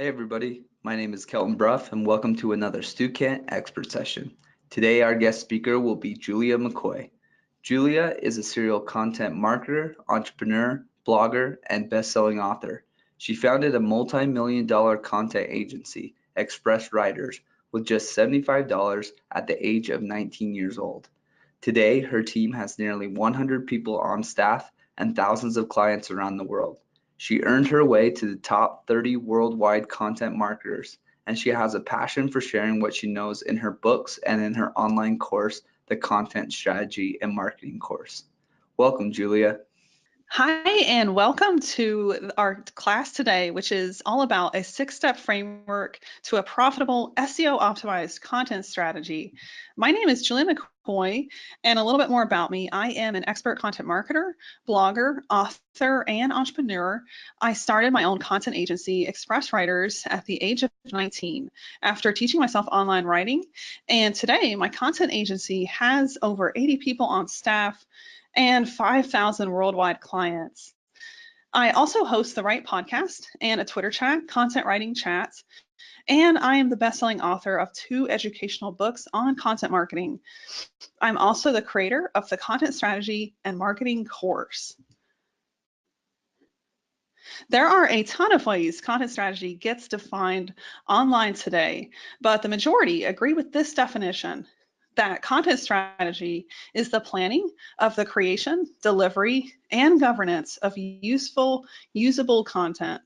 Hey everybody, my name is Kelton Bruff and welcome to another Stukent Expert Session. Today our guest speaker will be Julia McCoy. Julia is a serial content marketer, entrepreneur, blogger, and best-selling author. She founded a multi-million-dollar content agency, Express Writers, with just $75 at the age of 19 years old. Today, her team has nearly 100 people on staff and thousands of clients around the world. She earned her way to the top 30 worldwide content marketers, and she has a passion for sharing what she knows in her books and in her online course, the Content Strategy and Marketing course. Welcome, Julia. Hi, and welcome to our class today, which is all about a 6-step framework to a profitable SEO-optimized content strategy. My name is Julia McCoy, and a little bit more about me. I am an expert content marketer, blogger, author, and entrepreneur. I started my own content agency, Express Writers, at the age of 19 after teaching myself online writing. And today, my content agency has over 80 people on staff and 5,000 worldwide clients. I also host the Write podcast and a Twitter chat, Content Writing Chats, and I am the best-selling author of 2 educational books on content marketing. I'm also the creator of the Content Strategy and Marketing course. There are a ton of ways content strategy gets defined online today, but the majority agree with this definition: that content strategy is the planning of the creation, delivery, and governance of useful, usable content.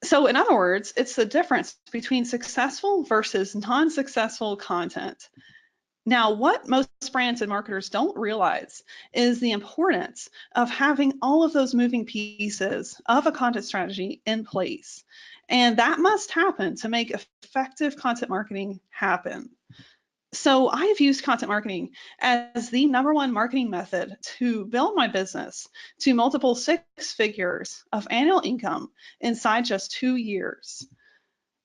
So in other words, it's the difference between successful versus non-successful content. Now, what most brands and marketers don't realize is the importance of having all of those moving pieces of a content strategy in place. And that must happen to make effective content marketing happen. So I've used content marketing as the #1 marketing method to build my business to multiple 6 figures of annual income inside just 2 years.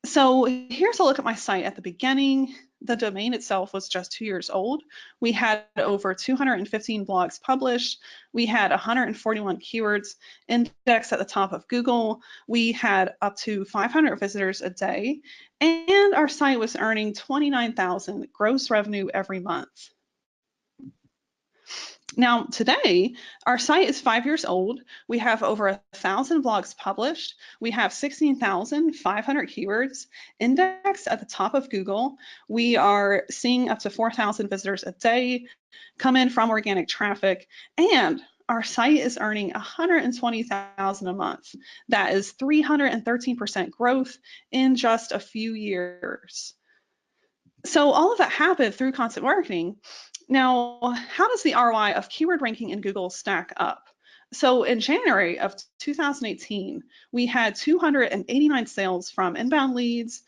So here's a look at my site at the beginning. The domain itself was just 2 years old. We had over 215 blogs published. We had 141 keywords indexed at the top of Google. We had up to 500 visitors a day, and our site was earning 29,000 gross revenue every month. Now, today, our site is 5 years old. We have over 1,000 blogs published. We have 16,500 keywords indexed at the top of Google. We are seeing up to 4,000 visitors a day come in from organic traffic, and our site is earning 120,000 a month. That is 313% growth in just a few years. So all of that happened through content marketing. Now, how does the ROI of keyword ranking in Google stack up? So in January of 2018, we had 289 sales from inbound leads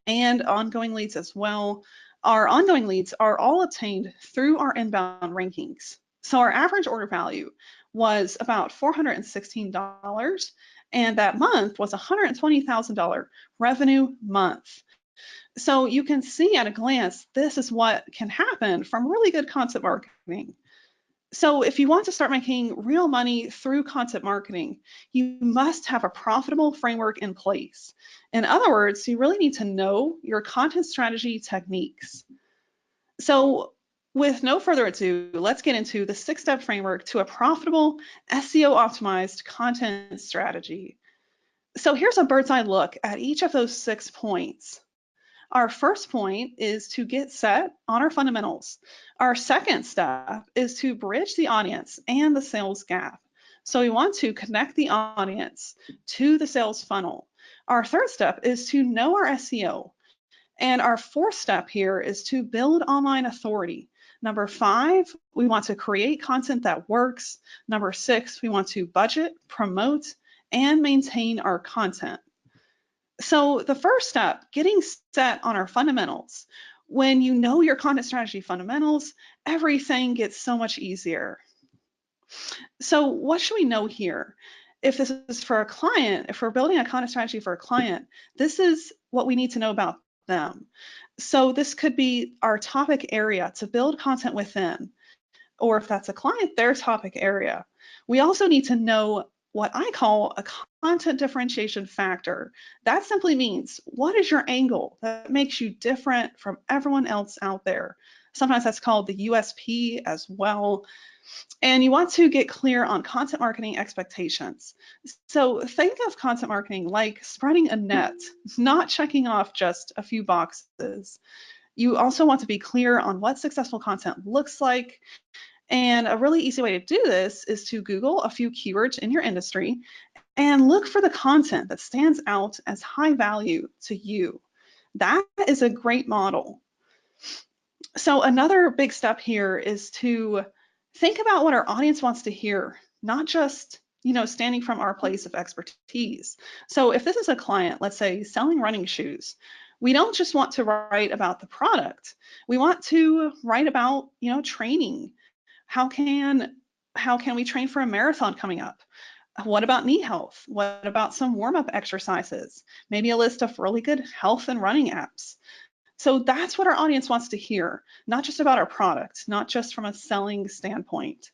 and ongoing leads as well. Our ongoing leads are all obtained through our inbound rankings. So our average order value was about $416, and that month was $120,000 revenue month. So you can see at a glance, this is what can happen from really good content marketing. So if you want to start making real money through content marketing, you must have a profitable framework in place. In other words, you really need to know your content strategy techniques. So with no further ado, let's get into the 6-step framework to a profitable SEO-optimized content strategy. So here's a bird's eye look at each of those 6 points. Our first point is to get set on our fundamentals. Our second step is to bridge the audience and the sales gap. So we want to connect the audience to the sales funnel. Our third step is to know our SEO. And our fourth step here is to build online authority. Number 5, we want to create content that works. Number 6, we want to budget, promote, and maintain our content. So the first step, getting set on our fundamentals. When you know your content strategy fundamentals, everything gets so much easier. So what should we know here? If this is for a client, if we're building a content strategy for a client, this is what we need to know about them. So this could be our topic area to build content within, or if that's a client, their topic area. We also need to know what I call a content differentiation factor. That simply means, what is your angle that makes you different from everyone else out there? Sometimes that's called the USP as well. And you want to get clear on content marketing expectations. So think of content marketing like spreading a net, not checking off just a few boxes. You also want to be clear on what successful content looks like. And a really easy way to do this is to Google a few keywords in your industry and look for the content that stands out as high value to you. That is a great model. So another big step here is to think about what our audience wants to hear, not just, standing from our place of expertise. So if this is a client, let's say selling running shoes, we don't just want to write about the product. We want to write about, training. How can we train for a marathon coming up? What about knee health? What about some warm-up exercises? Maybe a list of really good health and running apps. So that's what our audience wants to hear, not just about our product, not just from a selling standpoint.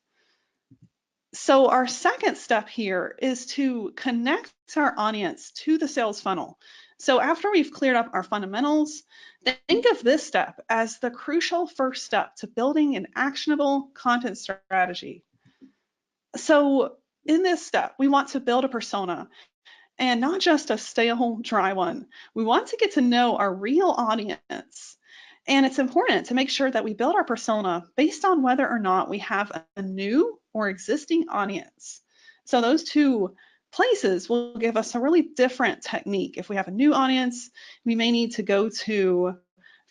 So our second step here is to connect our audience to the sales funnel. So after we've cleared up our fundamentals, think of this step as the crucial first step to building an actionable content strategy. So in this step, we want to build a persona, and not just a stale, dry one. We want to get to know our real audience. And it's important to make sure that we build our persona based on whether or not we have a new or existing audience. So those two places will give us a really different technique. If we have a new audience, we may need to go to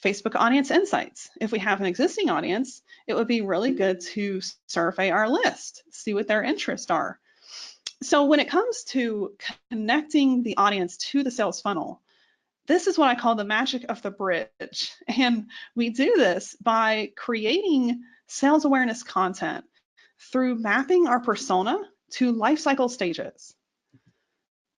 Facebook Audience Insights. If we have an existing audience, it would be really good to survey our list, see what their interests are. So when it comes to connecting the audience to the sales funnel, this is what I call the magic of the bridge. And we do this by creating sales awareness content through mapping our persona to life cycle stages.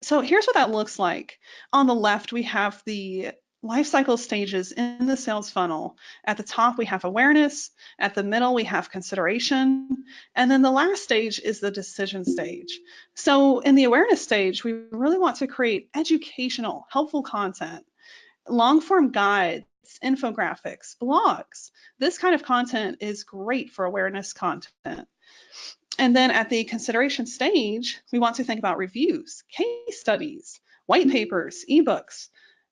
So here's what that looks like. On the left, we have the life cycle stages in the sales funnel. At the top, we have awareness. At the middle, we have consideration. And then the last stage is the decision stage. So in the awareness stage, we really want to create educational, helpful content, long-form guides, infographics, blogs. This kind of content is great for awareness content. And then at the consideration stage, we want to think about reviews, case studies, white papers, ebooks,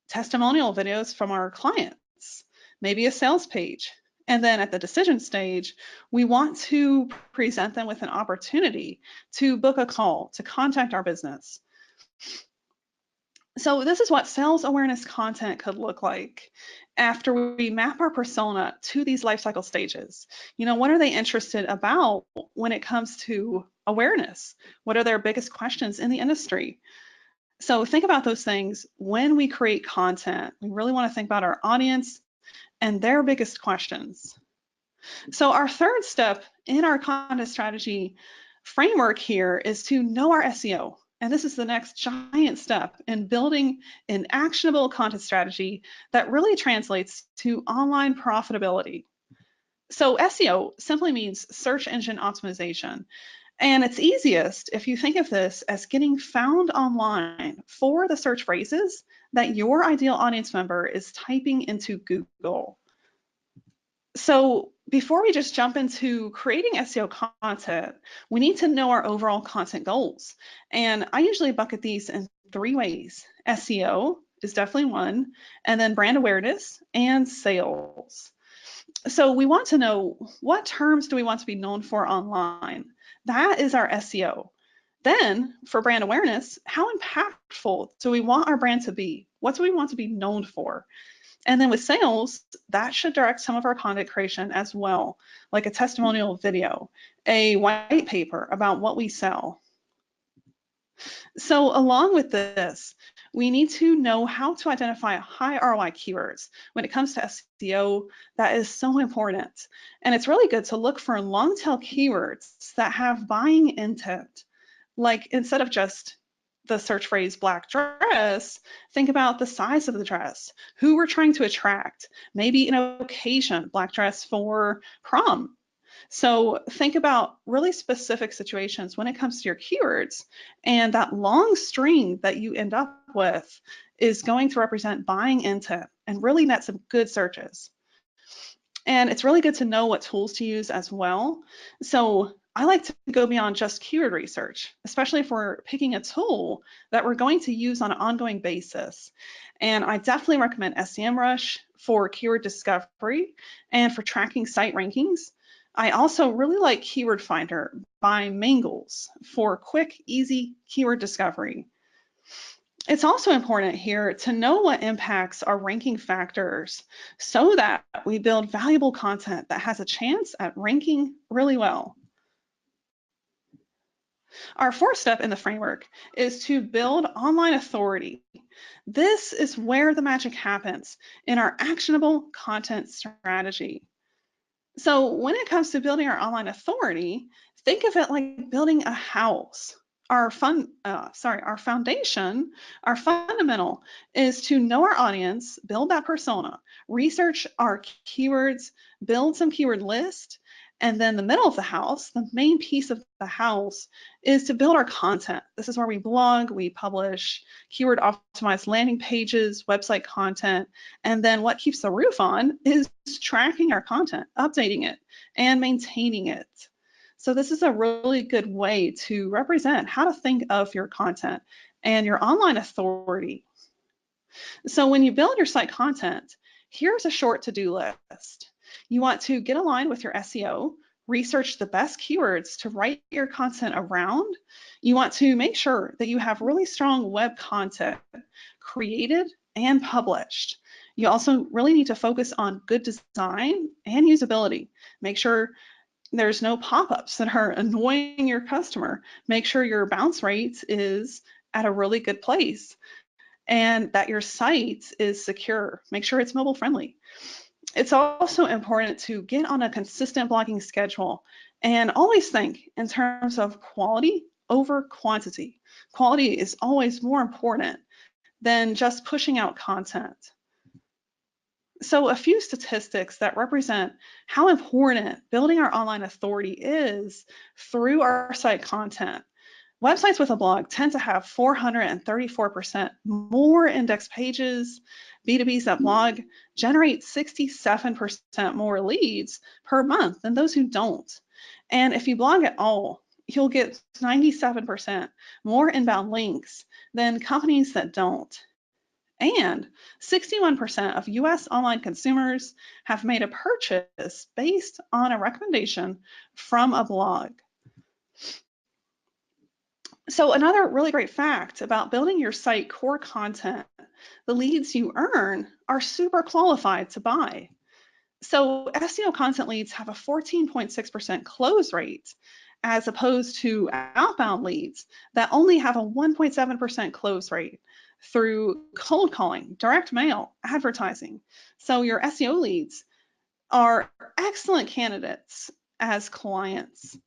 testimonial videos from our clients, maybe a sales page. And then at the decision stage, we want to present them with an opportunity to book a call, to contact our business. So this is what sales awareness content could look like after we map our persona to these life cycle stages. What are they interested about when it comes to awareness? What are their biggest questions in the industry? So think about those things when we create content. We really want to think about our audience and their biggest questions. So our third step in our content strategy framework here is to know our SEO. And this is the next giant step in building an actionable content strategy that really translates to online profitability. So SEO simply means search engine optimization. And it's easiest if you think of this as getting found online for the search phrases that your ideal audience member is typing into Google. So before we just jump into creating SEO content, we need to know our overall content goals. And I usually bucket these in 3 ways. SEO is definitely one, and then brand awareness and sales. So we want to know, what terms do we want to be known for online? That is our SEO. Then for brand awareness, how impactful do we want our brand to be? What do we want to be known for? And then with sales, that should direct some of our content creation as well, like a testimonial video, a white paper about what we sell. So along with this, we need to know how to identify high ROI keywords. When it comes to SEO, that is so important. And it's really good to look for long tail keywords that have buying intent. Like instead of just the search phrase black dress, think about the size of the dress, who we're trying to attract, maybe an occasion, black dress for prom. So think about really specific situations when it comes to your keywords, and that long string that you end up with is going to represent buying intent and really net some good searches. And it's really good to know what tools to use as well. So I like to go beyond just keyword research, especially if we're picking a tool that we're going to use on an ongoing basis. And I definitely recommend SEMrush for keyword discovery and for tracking site rankings. I also really like Keyword Finder by Mangles for quick, easy keyword discovery. It's also important here to know what impacts our ranking factors so that we build valuable content that has a chance at ranking really well. Our fourth step in the framework is to build online authority. This is where the magic happens in our actionable content strategy. So when it comes to building our online authority, think of it like building a house. Our foundation, our fundamental is to know our audience, build that persona, research our keywords, build some keyword list, and then the middle of the house, the main piece of the house, is to build our content. This is where we blog, we publish keyword optimized landing pages, website content, and then what keeps the roof on is tracking our content, updating it, and maintaining it. So this is a really good way to represent how to think of your content and your online authority. So when you build your site content, here's a short to-do list. You want to get aligned with your SEO, research the best keywords to write your content around. You want to make sure that you have really strong web content created and published. You also really need to focus on good design and usability. Make sure there's no pop-ups that are annoying your customer. Make sure your bounce rate is at a really good place and that your site is secure. Make sure it's mobile friendly. It's also important to get on a consistent blogging schedule and always think in terms of quality over quantity. Quality is always more important than just pushing out content. So a few statistics that represent how important building our online authority is through our site content. Websites with a blog tend to have 434% more index pages. B2Bs that blog generate 67% more leads per month than those who don't. And if you blog at all, you'll get 97% more inbound links than companies that don't. And 61% of US online consumers have made a purchase based on a recommendation from a blog. So another really great fact about building your site core content, the leads you earn are super qualified to buy. So SEO content leads have a 14.6% close rate as opposed to outbound leads that only have a 1.7% close rate through cold calling, direct mail, advertising. So your SEO leads are excellent candidates as clients.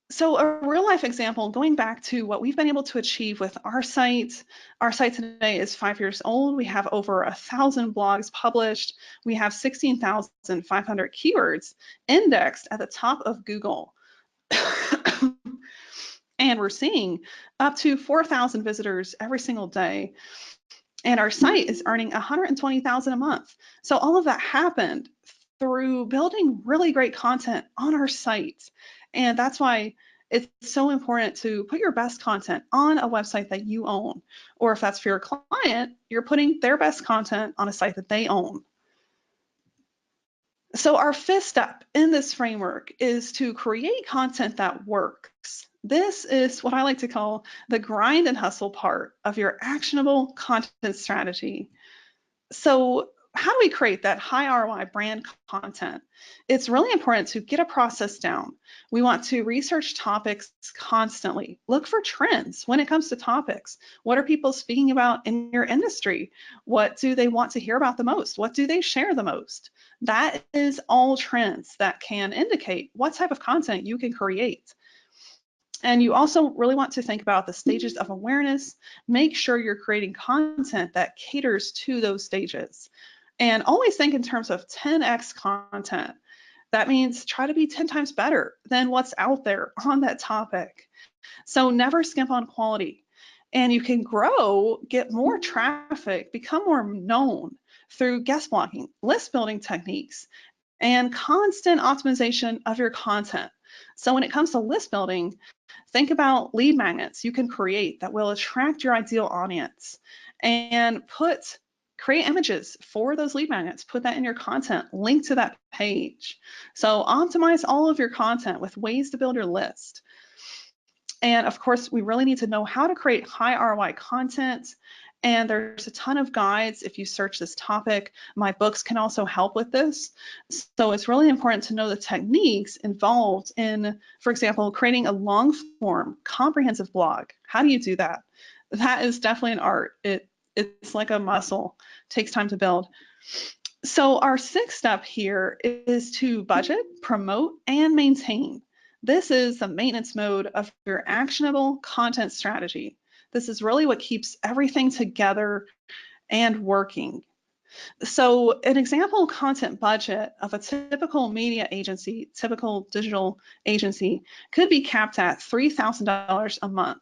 So a real life example, going back to what we've been able to achieve with our site today is 5 years old. We have over 1,000 blogs published. We have 16,500 keywords indexed at the top of Google. And we're seeing up to 4,000 visitors every single day. And our site is earning 120,000 a month. So all of that happened through building really great content on our site. And that's why it's so important to put your best content on a website that you own. Or if that's for your client, you're putting their best content on a site that they own. So our fifth step in this framework is to create content that works. This is what I like to call the grind and hustle part of your actionable content strategy. So how do we create that high ROI brand content? It's really important to get a process down. We want to research topics constantly. Look for trends when it comes to topics. What are people speaking about in your industry? What do they want to hear about the most? What do they share the most? That is all trends that can indicate what type of content you can create. And you also really want to think about the stages of awareness. Make sure you're creating content that caters to those stages. And always think in terms of 10x content. That means try to be 10 times better than what's out there on that topic. So never skimp on quality. And you can grow, get more traffic, become more known through guest blocking, list building techniques, and constant optimization of your content. So when it comes to list building, think about lead magnets you can create that will attract your ideal audience, and create images for those lead magnets, put that in your content, link to that page. So optimize all of your content with ways to build your list. And of course, we really need to know how to create high ROI content. And there's a ton of guides if you search this topic. My books can also help with this. So it's really important to know the techniques involved in, for example, creating a long form, comprehensive blog. How do you do that? That is definitely an art. It's like a muscle, it takes time to build. So our sixth step here is to budget, promote, and maintain. This is the maintenance mode of your actionable content strategy. This is really what keeps everything together and working. So an example content budget of a typical media agency, typical digital agency, could be capped at $3,000 a month.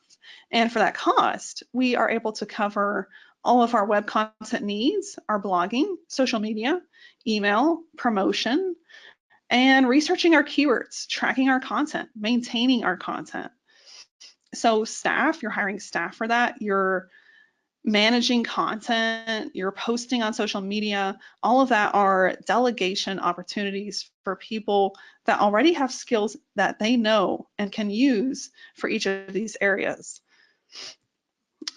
And for that cost, we are able to cover all of our web content needs, our blogging, social media, email, promotion, and researching our keywords, tracking our content, maintaining our content. So staff, you're hiring staff for that. You're managing content, you're posting on social media. All of that are delegation opportunities for people that already have skills that they know and can use for each of these areas.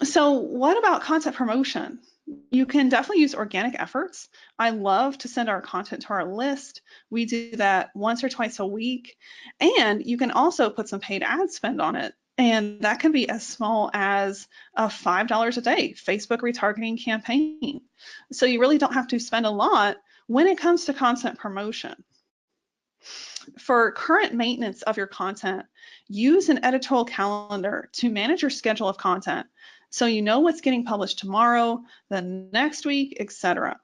So what about content promotion? You can definitely use organic efforts. I love to send our content to our list. We do that once or twice a week. And you can also put some paid ad spend on it. And that can be as small as a $5 a day Facebook retargeting campaign. So you really don't have to spend a lot when it comes to content promotion. For current maintenance of your content, use an editorial calendar to manage your schedule of content, so you know what's getting published tomorrow, the next week, etc.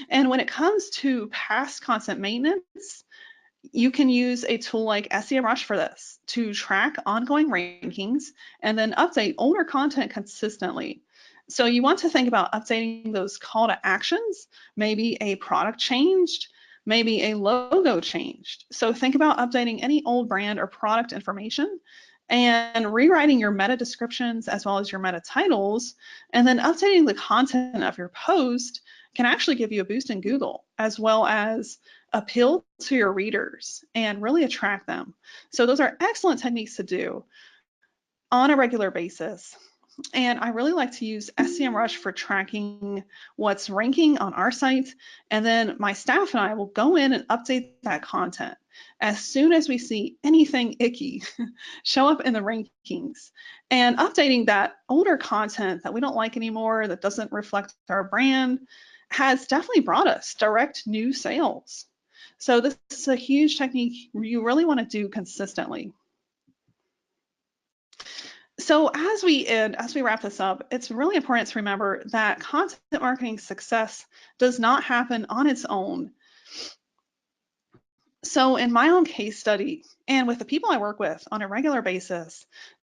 And when it comes to past content maintenance, you can use a tool like SEMrush for this to track ongoing rankings and then update older content consistently. So you want to think about updating those call to actions, maybe a product changed, maybe a logo changed. So think about updating any old brand or product information and rewriting your meta descriptions as well as your meta titles, and then updating the content of your post can actually give you a boost in Google, as well as appeal to your readers and really attract them. So those are excellent techniques to do on a regular basis. And I really like to use SEMrush for tracking what's ranking on our site. And then my staff and I will go in and update that content as soon as we see anything icky show up in the rankings. And updating that older content that we don't like anymore, that doesn't reflect our brand, has definitely brought us direct new sales. So this is a huge technique you really want to do consistently. So as we wrap this up, it's really important to remember that content marketing success does not happen on its own. So in my own case study, and with the people I work with on a regular basis,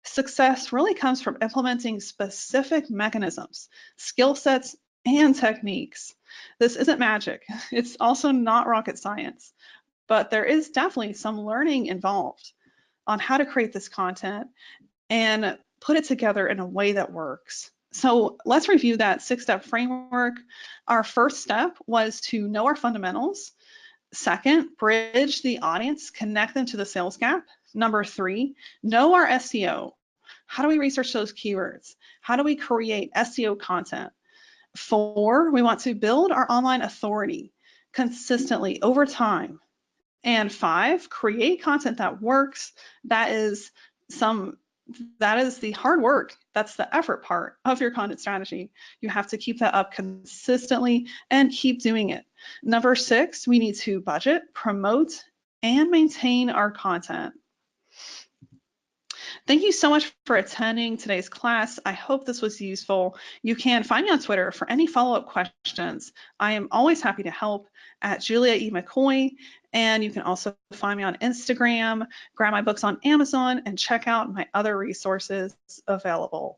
success really comes from implementing specific mechanisms, skill sets, and techniques. This isn't magic. It's also not rocket science, but there is definitely some learning involved on how to create this content and put it together in a way that works. So let's review that 6-step framework. Our first step was to know our fundamentals. Second, bridge the audience, connect them to the sales gap. Number 3, know our SEO. How do we research those keywords? How do we create SEO content? 4, we want to build our online authority consistently over time. And 5, create content that works. That is the hard work. That's the effort part of your content strategy. You have to keep that up consistently and keep doing it. Number 6, we need to budget, promote, and maintain our content. Thank you so much for attending today's class. I hope this was useful. You can find me on Twitter for any follow-up questions. I am always happy to help at Julia E. McCoy. And you can also find me on Instagram, grab my books on Amazon, and check out my other resources available.